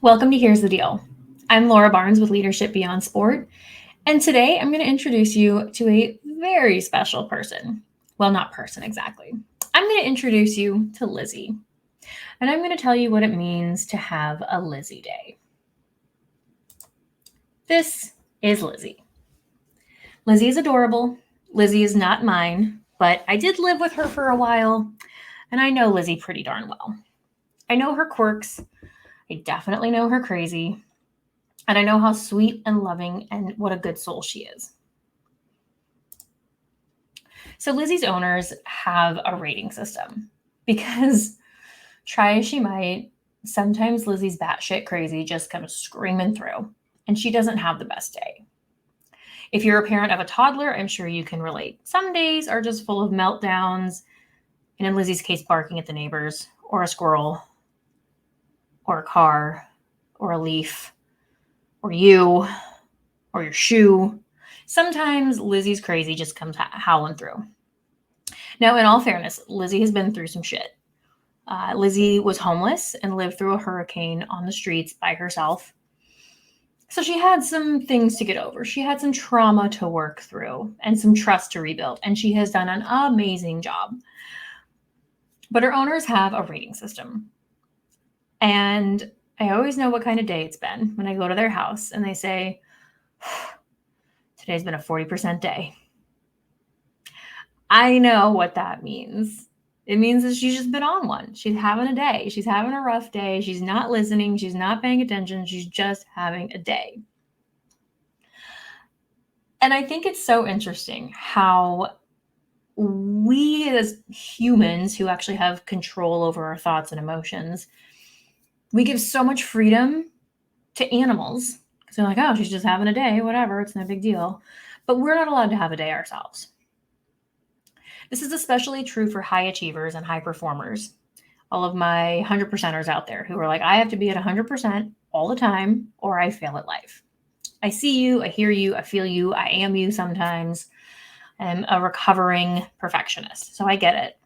Welcome to Here's the Deal. I'm Laura Barnes with Leadership Beyond Sport, and today I'm going to introduce you to a very special person. Well, not person exactly. I'm going to introduce you to Lizzy, and I'm going to tell you what it means to have a Lizzy day. This is Lizzy. Lizzy is adorable. Lizzy is not mine, but I did live with her for a while, and I know Lizzy pretty darn well. I know her quirks. I definitely know her crazy. And I know how sweet and loving and what a good soul she is. So Lizzy's owners have a rating system because try as she might, sometimes Lizzy's batshit crazy just comes screaming through and she doesn't have the best day. If you're a parent of a toddler, I'm sure you can relate. Some days are just full of meltdowns, and in Lizzy's case, barking at the neighbors or a squirrel or a car or a leaf or you or your shoe. Sometimes Lizzy's crazy just comes howling through. Now, in all fairness, Lizzy has been through some shit. Lizzy was homeless and lived through a hurricane on the streets by herself. So she had some things to get over. She had some trauma to work through and some trust to rebuild, and she has done an amazing job. But her owners have a rating system. And I always know what kind of day it's been when I go to their house and they say, today's been a 40% day. I know what that means. It means that she's just been on one. She's having a day. She's having a rough day. She's not listening. She's not paying attention. She's just having a day. And I think it's so interesting how we as humans who actually have control over our thoughts and emotions, we give so much freedom to animals because they're like, oh, she's just having a day, whatever, it's no big deal. But we're not allowed to have a day ourselves. This is especially true for high achievers and high performers. All of my 100%ers out there who are like, I have to be at 100% all the time or I fail at life. I see you, I hear you, I feel you, I am you sometimes. I'm a recovering perfectionist, so I get it.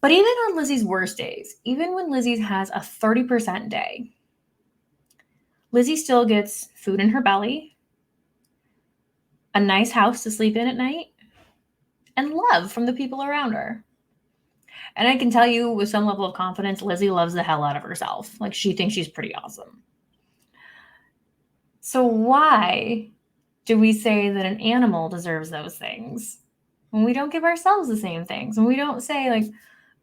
But even on Lizzy's worst days, even when Lizzy has a 30% day, Lizzy still gets food in her belly, a nice house to sleep in at night, and love from the people around her. And I can tell you with some level of confidence, Lizzy loves the hell out of herself. Like she thinks she's pretty awesome. So why do we say that an animal deserves those things when we don't give ourselves the same things? When we don't say like,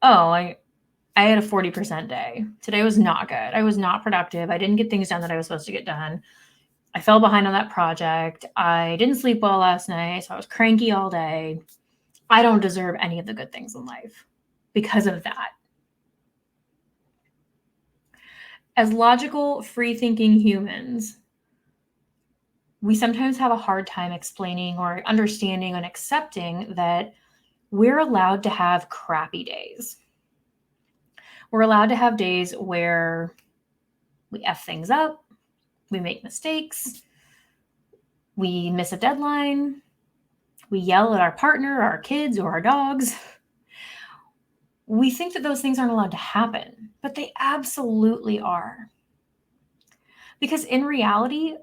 oh, I had a 40% day. Today was not good. I was not productive. I didn't get things done that I was supposed to get done. I fell behind on that project. I didn't sleep well last night, so I was cranky all day. I don't deserve any of the good things in life because of that. As logical, free-thinking humans, we sometimes have a hard time explaining or understanding and accepting that we're allowed to have crappy days. We're allowed to have days where we F things up, we make mistakes, we miss a deadline, we yell at our partner, our kids, or our dogs. We think that those things aren't allowed to happen, but they absolutely are. Because in reality,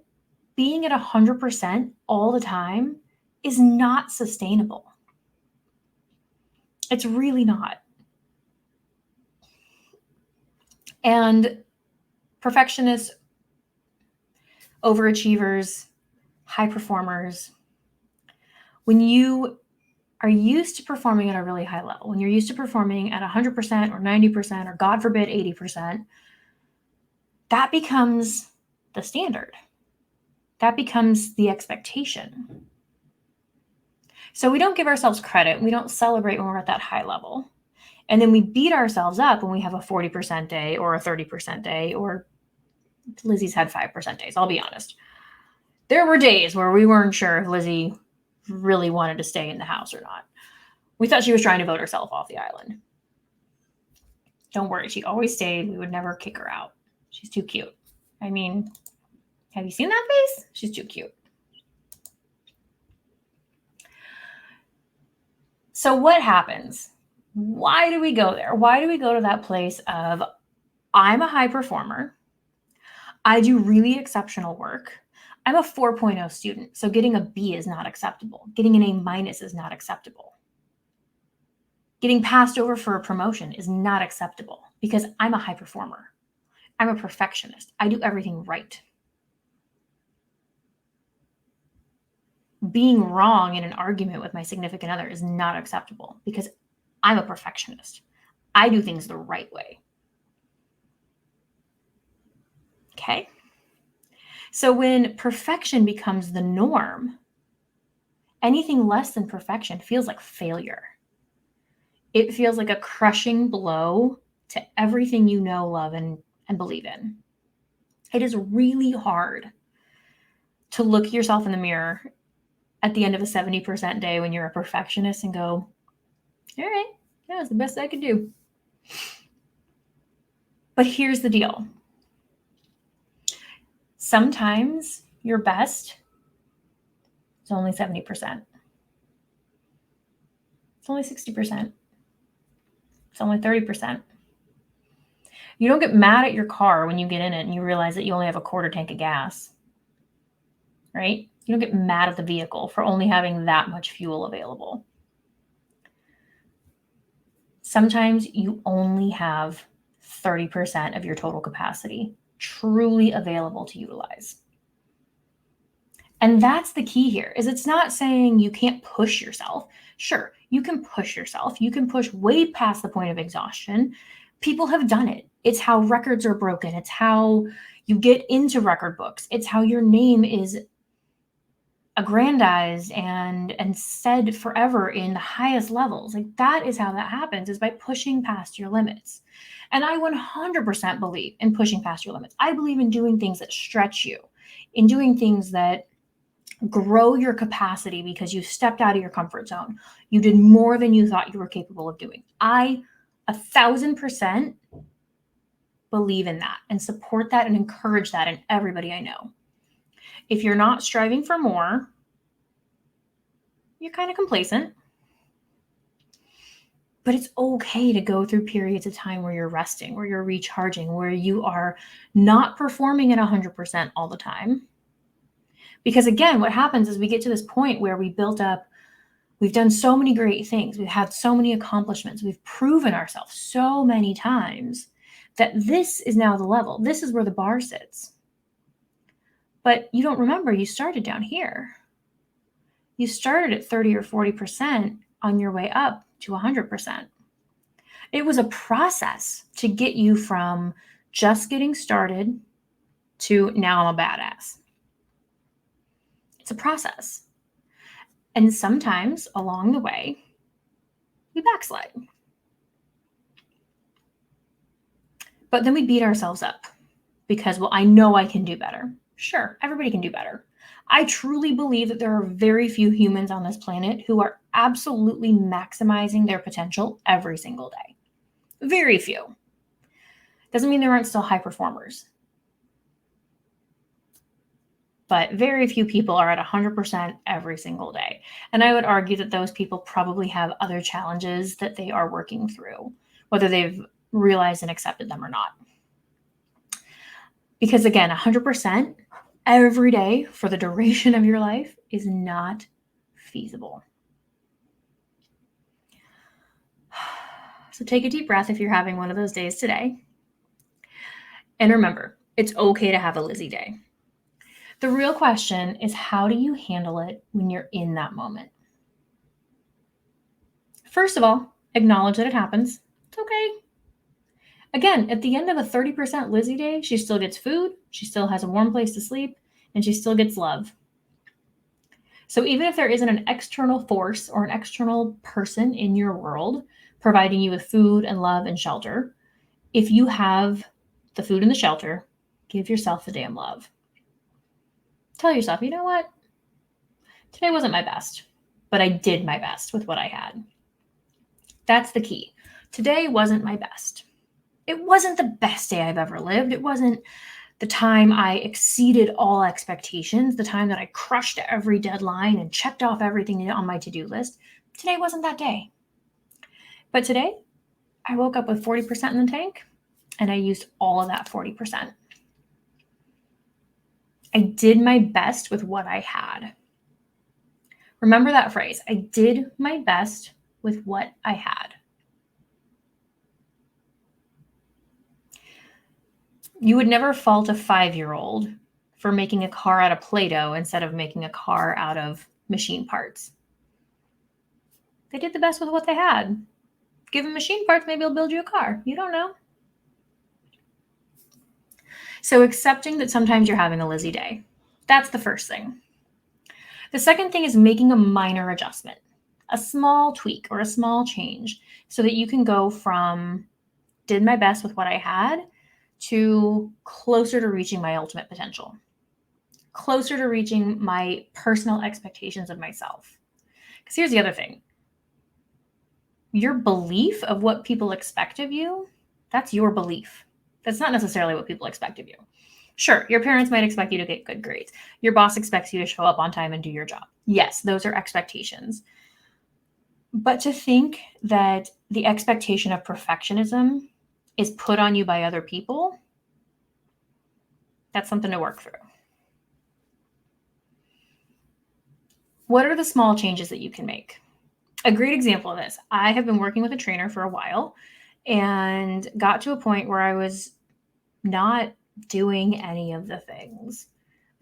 being at 100% all the time is not sustainable. It's really not. And perfectionists, overachievers, high performers, when you are used to performing at a really high level, when you're used to performing at 100% or 90% or God forbid 80%, that becomes the standard. That becomes the expectation. So we don't give ourselves credit. We don't celebrate when we're at that high level. And then we beat ourselves up when we have a 40% day or a 30% day, or Lizzy's had 5% days, I'll be honest. There were days where we weren't sure if Lizzy really wanted to stay in the house or not. We thought she was trying to vote herself off the island. Don't worry, she always stayed. We would never kick her out. She's too cute. I mean, have you seen that face? She's too cute. So what happens? Why do we go there? Why do we go to that place of I'm a high performer. I do really exceptional work. I'm a 4.0 student, so getting a B is not acceptable. Getting an A minus is not acceptable. Getting passed over for a promotion is not acceptable because I'm a high performer. I'm a perfectionist. I do everything right. Being wrong in an argument with my significant other is not acceptable because I'm a perfectionist. I do things the right way. Okay? So when perfection becomes the norm, anything less than perfection feels like failure. It feels like a crushing blow to everything you know, love, and believe in. It is really hard to look yourself in the mirror at the end of a 70% day when you're a perfectionist and go, all right, that was the best I could do. But here's the deal. Sometimes your best is only 70%. It's only 60%. It's only 30%. You don't get mad at your car when you get in it and you realize that you only have a quarter tank of gas, right? You don't get mad at the vehicle for only having that much fuel available. Sometimes you only have 30% of your total capacity truly available to utilize. And that's the key here, is it's not saying you can't push yourself. Sure, you can push yourself. You can push way past the point of exhaustion. People have done it. It's how records are broken. It's how you get into record books. It's how your name is aggrandized and said forever in the highest levels. Like, that is how that happens, is by pushing past your limits. And I 100% believe in pushing past your limits. I believe in doing things that stretch you, in doing things that grow your capacity because you stepped out of your comfort zone. You did more than you thought you were capable of doing. I 1,000% believe in that and support that and encourage that in everybody I know. If you're not striving for more, you're kind of complacent. But it's okay to go through periods of time where you're resting, where you're recharging, where you are not performing at 100% all the time. Because again, what happens is we get to this point where we've done so many great things. We've had so many accomplishments. We've proven ourselves so many times that this is now the level. This is where the bar sits. But you don't remember you started down here. You started at 30 or 40% on your way up to 100%. It was a process to get you from just getting started to now I'm a badass. It's a process. And sometimes along the way, we backslide. But then we beat ourselves up because, well, I know I can do better. Sure, everybody can do better. I truly believe that there are very few humans on this planet who are absolutely maximizing their potential every single day. Very few. Doesn't mean there aren't still high performers. But very few people are at 100% every single day. And I would argue that those people probably have other challenges that they are working through, whether they've realized and accepted them or not. Because again, 100% every day for the duration of your life is not feasible. So take a deep breath if you're having one of those days today. And remember, it's okay to have a Lizzy day. The real question is, how do you handle it when you're in that moment? First of all, acknowledge that it happens. It's okay. Again, at the end of a 30% Lizzy day, she still gets food, she still has a warm place to sleep, and she still gets love. So even if there isn't an external force or an external person in your world providing you with food and love and shelter, if you have the food and the shelter, give yourself the damn love. Tell yourself, you know what? Today wasn't my best, but I did my best with what I had. That's the key. Today wasn't my best. It wasn't the best day I've ever lived. It wasn't the time I exceeded all expectations, the time that I crushed every deadline and checked off everything on my to-do list. Today wasn't that day. But today, I woke up with 40% in the tank. and I used all of that 40%. I did my best with what I had. Remember that phrase. I did my best with what I had. You would never fault a 5-year-old for making a car out of Play-Doh instead of making a car out of machine parts. They did the best with what they had. Give them machine parts, maybe they'll build you a car. You don't know. So accepting that sometimes you're having a Lizzy day. That's the first thing. The second thing is making a minor adjustment, a small tweak or a small change so that you can go from did my best with what I had to closer to reaching my ultimate potential, closer to reaching my personal expectations of myself. Because here's the other thing. Your belief of what people expect of you, that's your belief. That's not necessarily what people expect of you. Sure, your parents might expect you to get good grades. Your boss expects you to show up on time and do your job. Yes, those are expectations. But to think that the expectation of perfectionism is put on you by other people, that's something to work through. What are the small changes that you can make? A great example of this, I have been working with a trainer for a while and got to a point where I was not doing any of the things.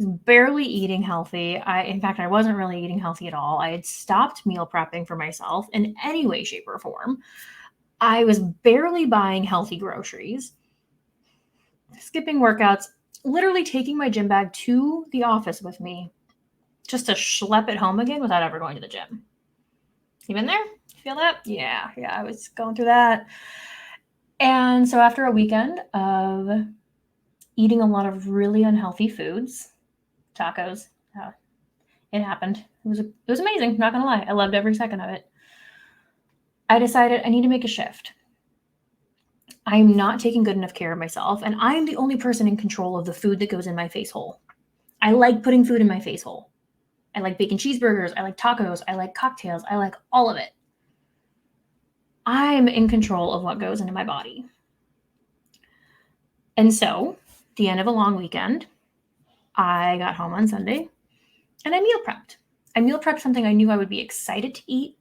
I was barely eating healthy. In fact, I wasn't really eating healthy at all. I had stopped meal prepping for myself in any way, shape, or form. I was barely buying healthy groceries, skipping workouts, literally taking my gym bag to the office with me just to schlep it home again without ever going to the gym. You been there? You feel that? Yeah, I was going through that. And so after a weekend of eating a lot of really unhealthy foods, tacos, it happened. It was amazing, not gonna lie. I loved every second of it. I decided I need to make a shift. I'm not taking good enough care of myself, and I'm the only person in control of the food that goes in my face hole. I like putting food in my face hole. I like bacon cheeseburgers. I like tacos. I like cocktails. I like all of it. I'm in control of what goes into my body. And so, the end of a long weekend, I got home on Sunday and I meal prepped. I meal prepped something I knew I would be excited to eat,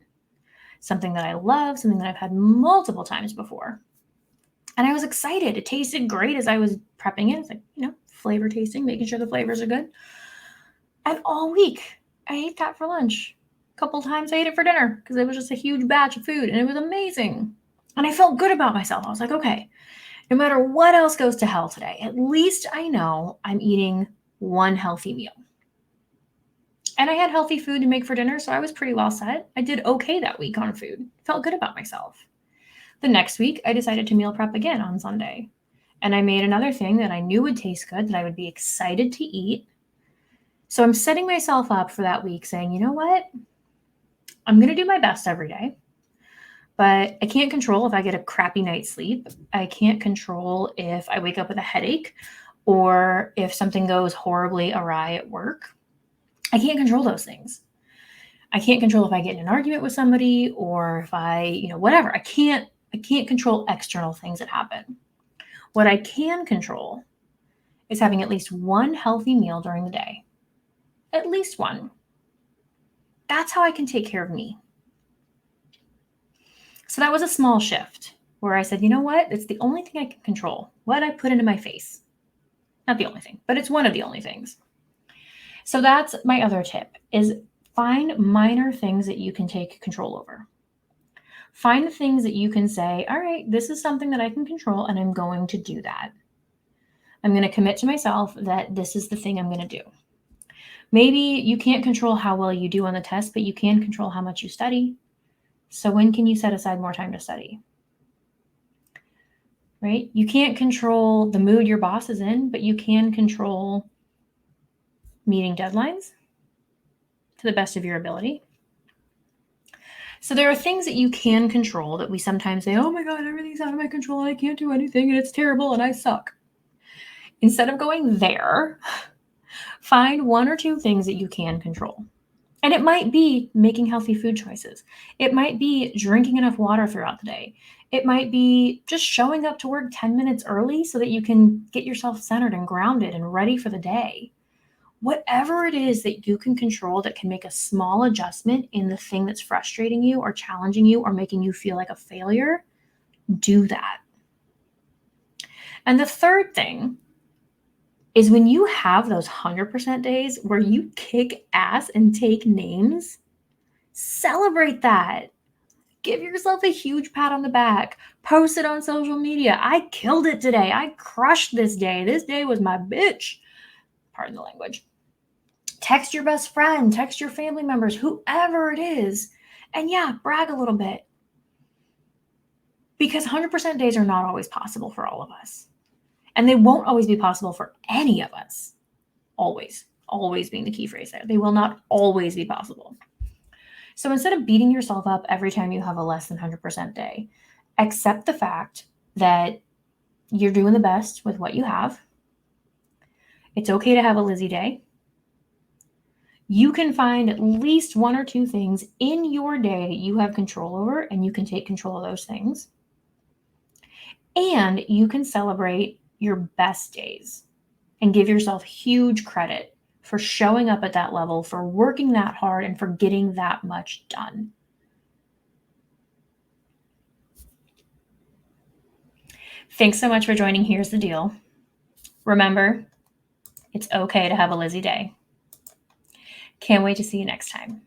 something that I love, something that I've had multiple times before. And I was excited. It tasted great as I was prepping it. It's like, flavor tasting, making sure the flavors are good. And all week, I ate that for lunch. A couple times I ate it for dinner because it was just a huge batch of food and it was amazing. And I felt good about myself. I was like, okay, no matter what else goes to hell today, at least I know I'm eating one healthy meal. And I had healthy food to make for dinner, so I was pretty well set. I did okay that week on food. Felt good about myself. The next week, I decided to meal prep again on Sunday. And I made another thing that I knew would taste good, that I would be excited to eat. So I'm setting myself up for that week saying, you know what? I'm going to do my best every day. But I can't control if I get a crappy night's sleep. I can't control if I wake up with a headache or if something goes horribly awry at work. I can't control those things. I can't control if I get in an argument with somebody or if I, whatever. I can't control external things that happen. What I can control is having at least one healthy meal during the day. At least one. That's how I can take care of me. So that was a small shift where I said, you know what? It's the only thing I can control. What I put into my face. Not the only thing, but it's one of the only things. So that's my other tip is find minor things that you can take control over. Find the things that you can say, all right, this is something that I can control and I'm going to do that. I'm going to commit to myself that this is the thing I'm going to do. Maybe you can't control how well you do on the test, but you can control how much you study. So when can you set aside more time to study? Right? You can't control the mood your boss is in, but you can control meeting deadlines to the best of your ability. So there are things that you can control that we sometimes say, oh my God, everything's out of my control and I can't do anything and it's terrible and I suck. Instead of going there, find one or two things that you can control. And it might be making healthy food choices. It might be drinking enough water throughout the day. It might be just showing up to work 10 minutes early so that you can get yourself centered and grounded and ready for the day. Whatever it is that you can control that can make a small adjustment in the thing that's frustrating you or challenging you or making you feel like a failure, do that. And the third thing is when you have those 100% days where you kick ass and take names, celebrate that. Give yourself a huge pat on the back. Post it on social media. I killed it today. I crushed this day. This day was my bitch. Pardon the language. Text your best friend, text your family members, whoever it is. And yeah, brag a little bit. Because 100% days are not always possible for all of us. And they won't always be possible for any of us. Always. Always being the key phrase there. They will not always be possible. So instead of beating yourself up every time you have a less than 100% day, accept the fact that you're doing the best with what you have. It's okay to have a Lizzy day. You can find at least one or two things in your day that you have control over, and you can take control of those things. And you can celebrate your best days and give yourself huge credit for showing up at that level, for working that hard, and for getting that much done. Thanks so much for joining Here's the Deal. Remember, it's okay to have a Lizzy day. Can't wait to see you next time.